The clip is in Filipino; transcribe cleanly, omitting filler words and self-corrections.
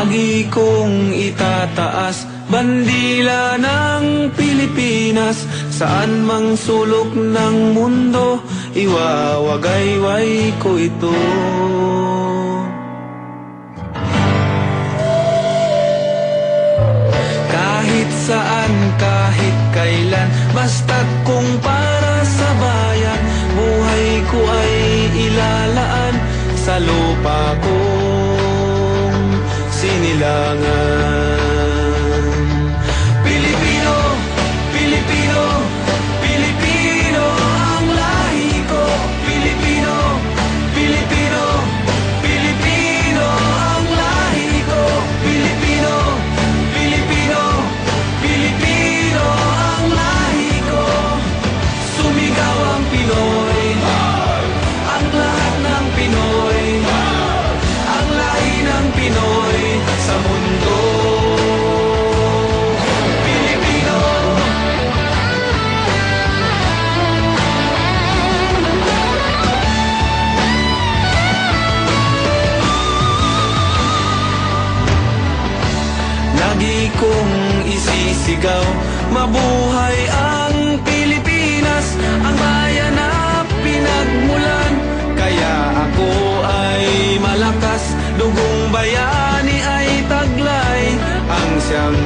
Lagi kong itataas bandila ng Pilipinas, saan mang sulok ng mundo, iwawagayway ko ito. Kahit saan, kahit kailan, basta't kung para sa bayan, buhay ko ay ilalaan sa lupa kong sinilangan. Pilipino, Pilipino, Pilipino ang lahi ko. Pilipino, Pilipino, Pilipino ang lahi ko. Pilipino, Pilipino, Pilipino ang lahi ko. Sumigaw ang Pinoy, ang lahat ng Pinoy, ang lahi ng Pinoy sa mundo. Pilipino, lagi kong isisigaw, mabuhay ang Pilipinas, ang bayan na pinagmulan. Kaya ako ay malakas, dugong bayani ay taglay, ang siyang